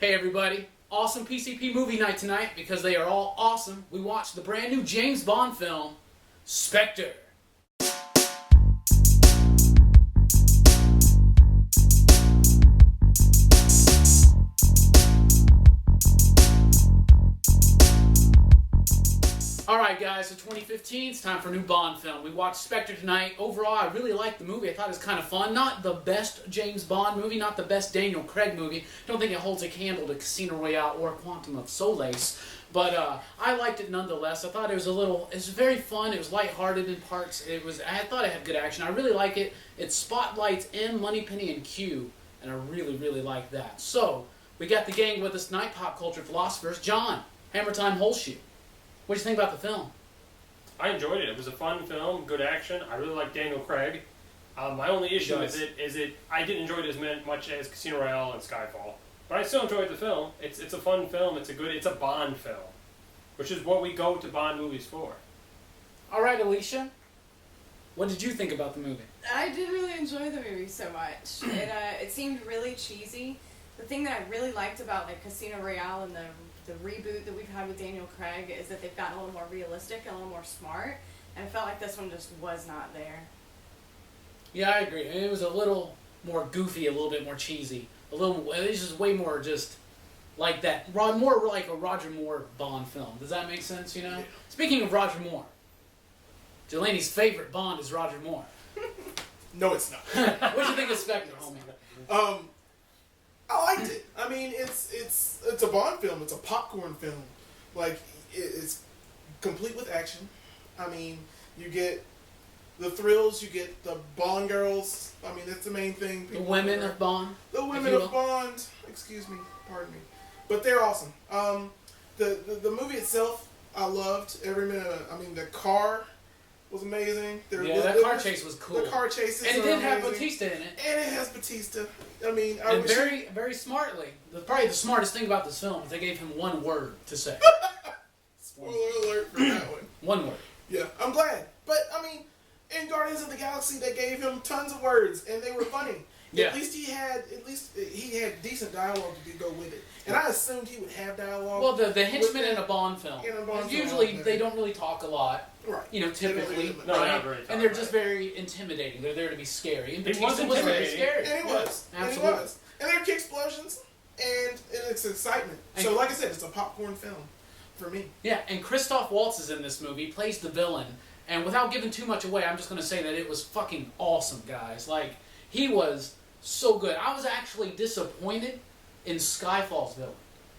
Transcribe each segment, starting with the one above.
Hey everybody, awesome PCP movie night tonight because they are all awesome. We watched the brand new James Bond film, Spectre. Alright guys, so 2015, it's time for a new Bond film. We watched Spectre tonight. Overall, I really liked the movie. I thought it was kind of fun. Not the best James Bond movie, not the best Daniel Craig movie. Don't think it holds a candle to Casino Royale or Quantum of Solace. But I liked it nonetheless. I thought it was very fun. It was lighthearted in parts. I thought it had good action. I really like it. It spotlights M, Moneypenny, and Q, and I really, really like that. So, we got the gang with us tonight, pop culture philosophers. John, Hammer Time Holshoe. What did you think about the film? I enjoyed it. It was a fun film, good action. I really like Daniel Craig. My only issue with it is I didn't enjoy it as much as Casino Royale and Skyfall, but I still enjoyed the film. It's a fun film. It's a Bond film, which is what we go to Bond movies for. All right, Alicia, what did you think about the movie? I did really enjoy the movie so much. It seemed really cheesy. The thing that I really liked about Casino Royale and the reboot that we've had with Daniel Craig is that they've gotten a little more realistic and a little more smart, and I felt like this one just was not there. Yeah, I agree. It was a little more goofy, a little bit more cheesy. It was just way more just like that. More like a Roger Moore Bond film. Does that make sense, you know? Speaking of Roger Moore, Delaney's favorite Bond is Roger Moore. No, it's not. What did you think of Spectre, homie? I liked it. I mean, it's a Bond film. It's a popcorn film. It's complete with action. I mean, you get the thrills. You get the Bond girls. I mean, that's the main thing. The women of Bond. The women of Bond. Excuse me. Pardon me. But they're awesome. The movie itself, I loved every minute of it. I mean, the car was amazing. That car chase was cool. The car chases and it did have amazing. Batista in it. And it has Batista. I mean, very smartly. Probably the smartest thing about this film is they gave him one word to say. Spoiler alert for that one. One word. Yeah, I'm glad. But I mean, in Guardians of the Galaxy, they gave him tons of words, and they were funny. Yeah. At least he had decent dialogue to go with it, and I assumed he would have dialogue. Well, the henchmen in a Bond film, usually they don't really talk a lot. Right. You know, typically. No, not very. And they're just very intimidating. They're there to be scary. And Batista was very scary. And he was. Absolutely. And he was. And there are explosions, and it's excitement. So, like I said, it's a popcorn film for me. Yeah, and Christoph Waltz is in this movie, plays the villain. And without giving too much away, I'm just going to say that it was fucking awesome, guys. He was so good. I was actually disappointed in Skyfall's villain.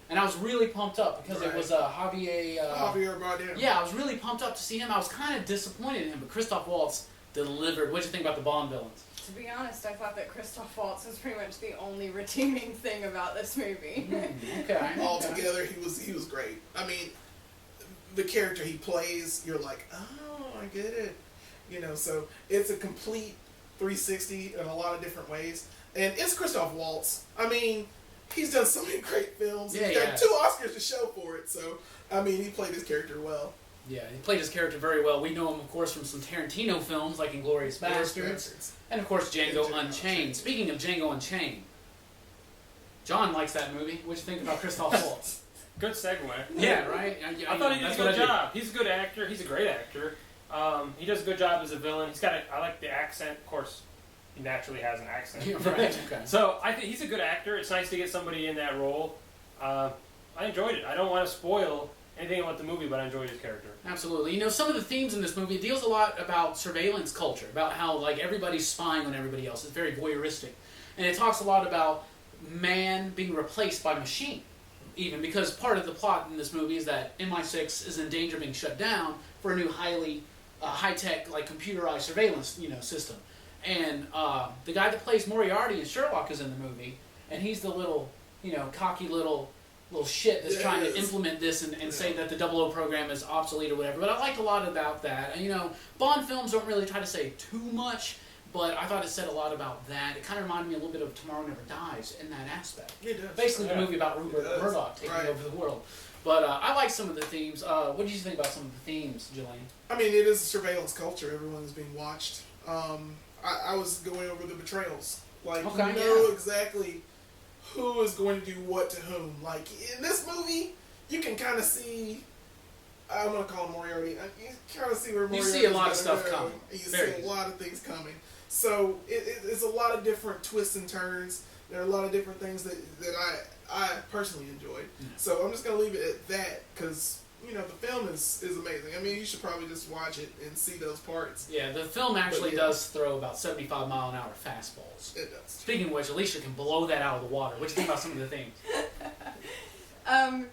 And I was really pumped up because it was Javier Bardem. Yeah, I was really pumped up to see him. I was kind of disappointed in him, but Christoph Waltz delivered. What did you think about the Bond villains? To be honest, I thought that Christoph Waltz was pretty much the only redeeming thing about this movie. Okay. Altogether, he was great. I mean, the character he plays, you're like, oh, I get it. You know, so it's a complete 360 in a lot of different ways. And it's Christoph Waltz. I mean, he's done so many great films. Yeah, he's got 2 Oscars to show for it. So, I mean, he played his character well. Yeah, he played his character very well. We know him, of course, from some Tarantino films like Inglourious Basterds. And, of course, Django Unchained. Speaking of Django Unchained, John likes that movie. What do you think about Christoph Waltz? Good segue. Yeah, right? I thought he did a good job. He's a good actor. He's a great actor. He does a good job as a villain. I like the accent. Of course, he naturally has an accent. Yeah, right. Okay. So I think he's a good actor. It's nice to get somebody in that role. I enjoyed it. I don't want to spoil anything about the movie, but I enjoyed his character. Absolutely. You know, some of the themes in this movie, it deals a lot about surveillance culture, about how, everybody's spying on everybody else. It's very voyeuristic. And it talks a lot about man being replaced by machine, even, because part of the plot in this movie is that MI6 is in danger of being shut down for a new high-tech, computerized surveillance, system. And the guy that plays Moriarty in Sherlock is in the movie, and he's the little, cocky little shit that's trying to implement this and say that the 00 program is obsolete or whatever. But I liked a lot about that. And, Bond films don't really try to say too much, but I thought it said a lot about that. It kind of reminded me a little bit of Tomorrow Never Dies in that aspect. It does. Basically, the movie about Rupert Murdoch taking over the world. But I like some of the themes. What did you think about some of the themes, Jelaine? I mean, it is a surveillance culture. Everyone is being watched. I was going over the betrayals. You know exactly who is going to do what to whom. Like in this movie, you can kind of see. I'm gonna call him Moriarty. You kind of see where Moriarty. You see a lot of stuff coming. You see a lot of things coming. So it's a lot of different twists and turns. There are a lot of different things that I personally enjoyed. So I'm just gonna leave it at that because the film is amazing. I mean, you should probably just watch it and see those parts. Yeah, the film actually does throw about 75-mile-an-hour fastballs. It does. Speaking of which, Alicia can blow that out of the water. What do you think about some of the themes?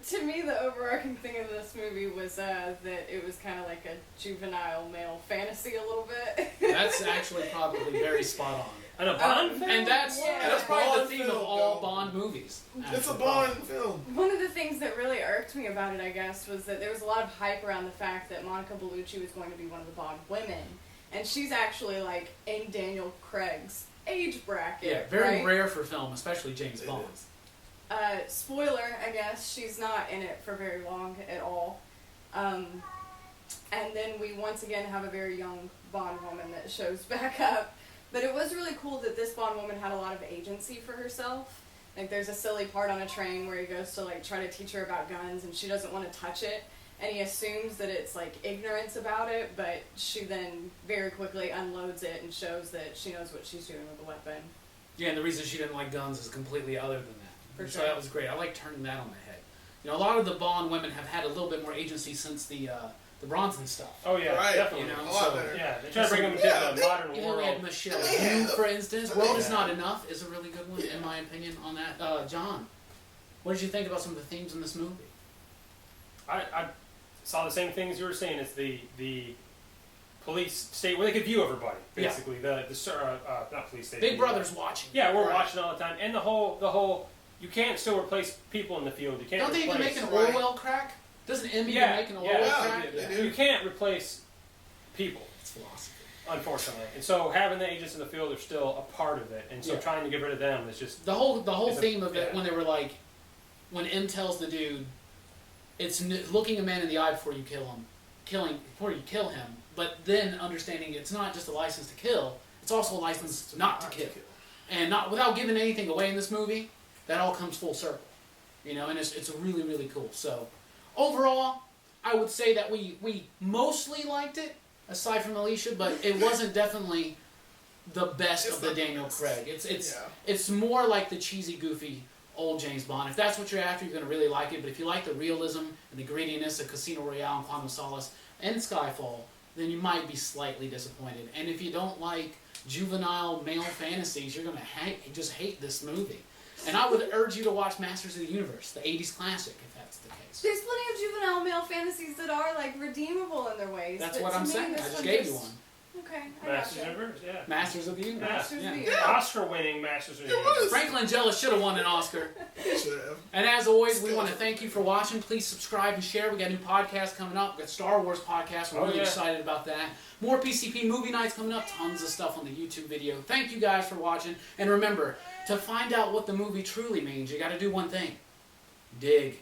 To me, the overarching thing of this movie was that it was kind of like a juvenile male fantasy a little bit. That's actually probably very spot on. And a Bond film? And that's probably the theme Bond of all film. Bond movies. It's a actually, Bond probably. film. One of the things that really irked me about it, I guess, was that there was a lot of hype around the fact that Monica Bellucci was going to be one of the Bond women. And she's actually, like, in Daniel Craig's age bracket. Yeah, very right? rare for film, especially James It Bond. is. Spoiler, I guess, she's not in it for very long at all. And then we once again have a very young Bond woman that shows back up. But it was really cool that this Bond woman had a lot of agency for herself. Like, there's a silly part on a train where he goes to, like, try to teach her about guns, and she doesn't want to touch it. And he assumes that it's, like, ignorance about it, but she then very quickly unloads it and shows that she knows what she's doing with the weapon. Yeah, and the reason she didn't like guns is completely other than that. For So sure. that was great. I like turning that on the head. A lot of the Bond women have had a little bit more agency since the Bronson stuff. Oh yeah, Right. definitely. You know, A lot so- better. Yeah, they try to bring them into the modern We world. had Michelle Yeah. Yeoh, for instance. Yeah. World is Not Enough is a really good one, in my opinion, on that. John, what did you think about some of the themes in this movie? I saw the same things you were saying. It's the police state where they could view everybody, basically. The not police state. Big Brother's watching. Yeah, we're Right. watching all the time, and the whole. You can't still replace people in the field. You can't. Don't they even replace, make an Right. oil well crack? Doesn't Emmy Yeah, make an oil yeah, well yeah, crack? they do. You can't replace people, It's philosophy. unfortunately. And so having the agents in the field are still a part of it, and so Yeah. trying to get rid of them is just. The whole It's a- theme of it yeah. when they were like, when M tells the dude, it's looking a man in the eye before you kill him, but then understanding it's not just a license to kill, it's also a license not to kill, and not without giving anything away in this movie. That all comes full circle, and it's really really cool. So overall, I would say that we mostly liked it, aside from Alicia, but it wasn't definitely the best It's of the not the Daniel best. Craig. It's Yeah. it's more like the cheesy, goofy old James Bond. If that's what you're after, you're going to really like it. But if you like the realism and the grittiness of Casino Royale and Quantum of Solace and Skyfall, then you might be slightly disappointed. And if you don't like juvenile male fantasies, you're going to just hate this movie. And I would urge you to watch Masters of the Universe, the 80s classic, if that's the case. There's plenty of juvenile male fantasies that are, like, redeemable in their ways. That's but what to I'm me, saying. I this just one gave you one. Okay, I Masters gotcha. Universe, yeah. Masters of the Universe. Masters Yeah. of the Yeah. Oscar-winning Masters of the It Universe. was. Frank Langella should have won an Oscar. It should have. And as always, we want to thank you for watching. Please subscribe and share. We got a new podcast coming up. We got Star Wars podcast. We're really excited about that. More PCP movie nights coming up. Tons of stuff on the YouTube video. Thank you guys for watching. And remember, to find out what the movie truly means, you got to do one thing. Dig.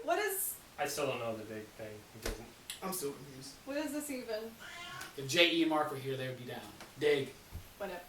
What is I still don't know the big thing. It doesn't. I'm still confused. what is this even? If J.E. and Mark were here, they would be down. Dig. Whatever.